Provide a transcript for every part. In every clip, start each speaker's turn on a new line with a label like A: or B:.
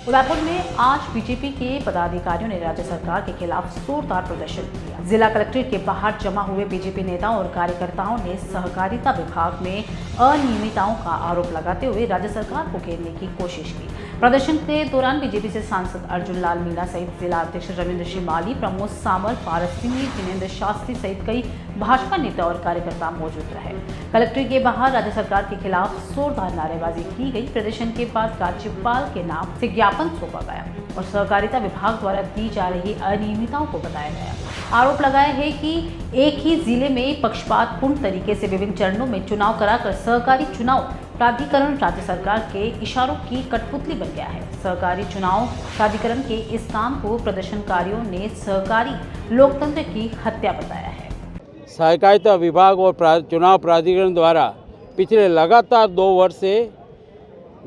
A: उदयपुर में आज बीजेपी के पदाधिकारियों ने राज्य सरकार के खिलाफ जोरदार प्रदर्शन किया। जिला कलेक्ट्रेट के बाहर जमा हुए बीजेपी नेताओं और कार्यकर्ताओं ने सहकारिता विभाग में अनियमितताओं का आरोप लगाते हुए राज्य सरकार को घेरने की कोशिश की। प्रदर्शन के दौरान बीजेपी से सांसद अर्जुन लाल मीणा सहित जिला अध्यक्ष रविंद्र सिंह माली, प्रमोद सामल, पारस सिंह, जिनेंद्र शास्त्री सहित कई भाजपा नेता और कार्यकर्ता मौजूद रहे। कलेक्ट्रेट के बाहर राज्य सरकार के खिलाफ जोरदार नारेबाजी की गई। प्रदर्शन के बाद राज्यपाल के नाम से ज्ञापन सौंपा गया और सहकारिता विभाग द्वारा दी जा रही अनियमितताओं को बताया गया। आरोप लगाया है कि एक ही जिले में पक्षपातपूर्ण तरीके से विभिन्न चरणों में चुनाव कराकर सहकारी चुनाव प्राधिकरण राज्य सरकार के इशारों की कठपुतली बन गया है। सहकारी चुनाव प्राधिकरण के इस काम को प्रदर्शनकारियों ने सहकारी लोकतंत्र की हत्या बताया है।
B: सहकारिता विभाग और चुनाव प्राधिकरण द्वारा पिछले लगातार 2 वर्ष से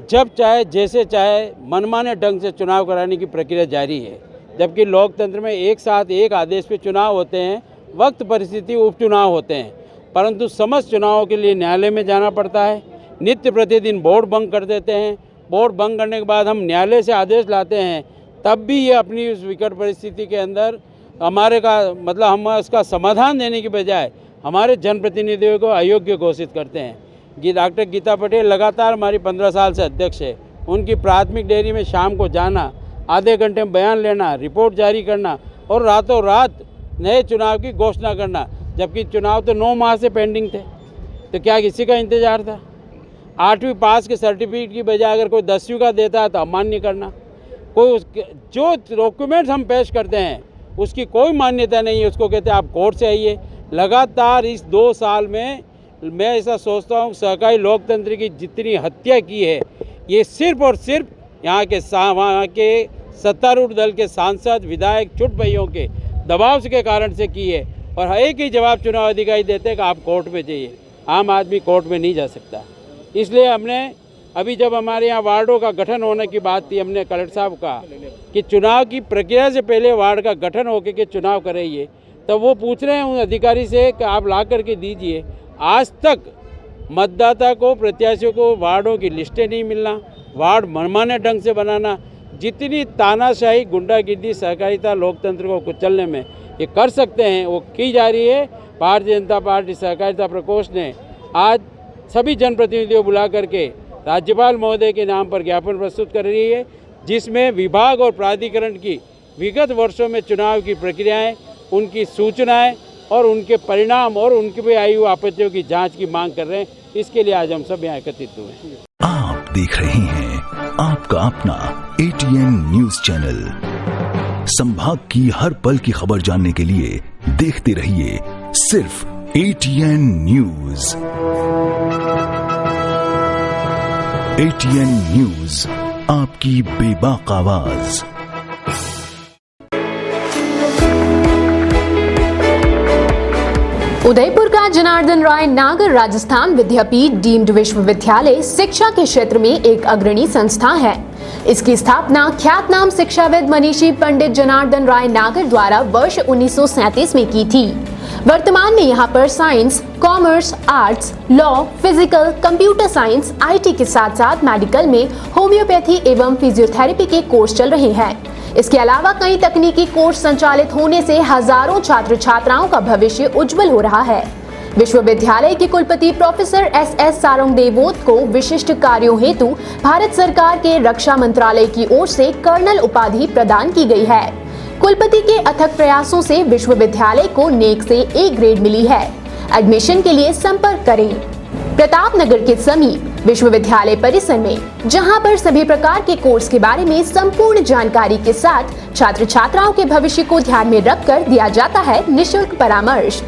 B: जब चाहे जैसे चाहे मनमाने ढंग से चुनाव कराने की प्रक्रिया जारी है। जबकि लोकतंत्र में एक साथ एक आदेश पे चुनाव होते हैं, वक्त परिस्थिति उपचुनाव होते हैं, परंतु समस्त चुनावों के लिए न्यायालय में जाना पड़ता है। नित्य प्रतिदिन बोर्ड भंग कर देते हैं। बोर्ड भंग करने के बाद हम न्यायालय से आदेश लाते हैं, तब भी ये अपनी उस विकट परिस्थिति के अंदर हम इसका समाधान देने की बजाय हमारे जनप्रतिनिधियों को अयोग्य घोषित करते हैं। डॉक्टर गीता पटेल लगातार हमारी 15 साल से अध्यक्ष है। उनकी प्राथमिक डेयरी में शाम को जाना, आधे घंटे में बयान लेना, रिपोर्ट जारी करना और रातों रात नए चुनाव की घोषणा करना, जबकि चुनाव तो 9 माह से पेंडिंग थे। तो क्या किसी का इंतजार था? 8वीं पास के सर्टिफिकेट की बजाय अगर कोई 10वीं का देता है तो अमान्य करना। जो डॉक्यूमेंट्स हम पेश करते हैं उसकी कोई मान्यता नहीं है, उसको कहते हैं आप कोर्ट से आइए। लगातार इस 2 साल में मैं ऐसा सोचता हूँ सहकारी लोकतंत्र की जितनी हत्या की है, ये सिर्फ और सिर्फ यहाँ के सत्तारूढ़ दल के सांसद, विधायक, चुट भैयों के दबाव के कारण से की है। और एक ही जवाब चुनाव अधिकारी देते हैं कि आप कोर्ट में जाइए। आम आदमी कोर्ट में नहीं जा सकता। इसलिए हमने अभी जब हमारे यहाँ वार्डों का गठन होने की बात थी, हमने कलेक्टर साहब कहा कि चुनाव की प्रक्रिया से पहले वार्ड का गठन होकर के चुनाव कराइए। तब वो पूछ रहे हैं उन अधिकारी से कि आप ला करके दीजिए। आज तक मतदाता को, प्रत्याशियों को वार्डों की लिस्टें नहीं मिलना, वार्ड मनमाने ढंग से बनाना, जितनी तानाशाही, गुंडागिर्दी सहकारिता लोकतंत्र को कुचलने में ये कर सकते हैं वो की जा रही है। भारतीय जनता पार्टी सहकारिता प्रकोष्ठ ने आज सभी जनप्रतिनिधियों बुला करके राज्यपाल महोदय के नाम पर ज्ञापन प्रस्तुत कर रही है, जिसमें विभाग और प्राधिकरण की विगत वर्षों में चुनाव की प्रक्रियाएं, उनकी सूचनाएं और उनके परिणाम और उनके पे आई हुई आपत्तियों की जांच की मांग कर रहे हैं। इसके लिए आज हम सब यहाँ एकत्रित हुए हैं।
C: आप देख रहे हैं आपका अपना ATN न्यूज चैनल। संभाग की हर पल की खबर जानने के लिए देखते रहिए सिर्फ ATN न्यूज। ATN न्यूज, आपकी बेबाक आवाज।
D: उदयपुर का जनार्दन राय नागर राजस्थान विद्यापीठ डीम्ड विश्वविद्यालय शिक्षा के क्षेत्र में एक अग्रणी संस्था है। इसकी स्थापना ख्यातनाम शिक्षाविद मनीषी पंडित जनार्दन राय नागर द्वारा वर्ष 1937 में की थी। वर्तमान में यहाँ पर science, commerce, arts, law, physical, computer science, IT के साथ साथ मेडिकल में होम्योपैथी एवं फिजियोथेरेपी के कोर्स चल रहे हैं। इसके अलावा कई तकनीकी कोर्स संचालित होने से हजारों छात्र छात्राओं का भविष्य उज्जवल हो रहा है। विश्वविद्यालय के कुलपति प्रोफेसर SS सारंगदेवोत को विशिष्ट कार्यों हेतु भारत सरकार के रक्षा मंत्रालय की ओर से कर्नल उपाधि प्रदान की गई है। कुलपति के अथक प्रयासों से विश्वविद्यालय को नेक से A ग्रेड मिली है। एडमिशन के लिए संपर्क करें प्रतापनगर के समीप विश्वविद्यालय परिसर में, जहां पर सभी प्रकार के कोर्स के बारे में संपूर्ण जानकारी के साथ छात्र छात्राओं के भविष्य को ध्यान में रखकर दिया जाता है निःशुल्क परामर्श।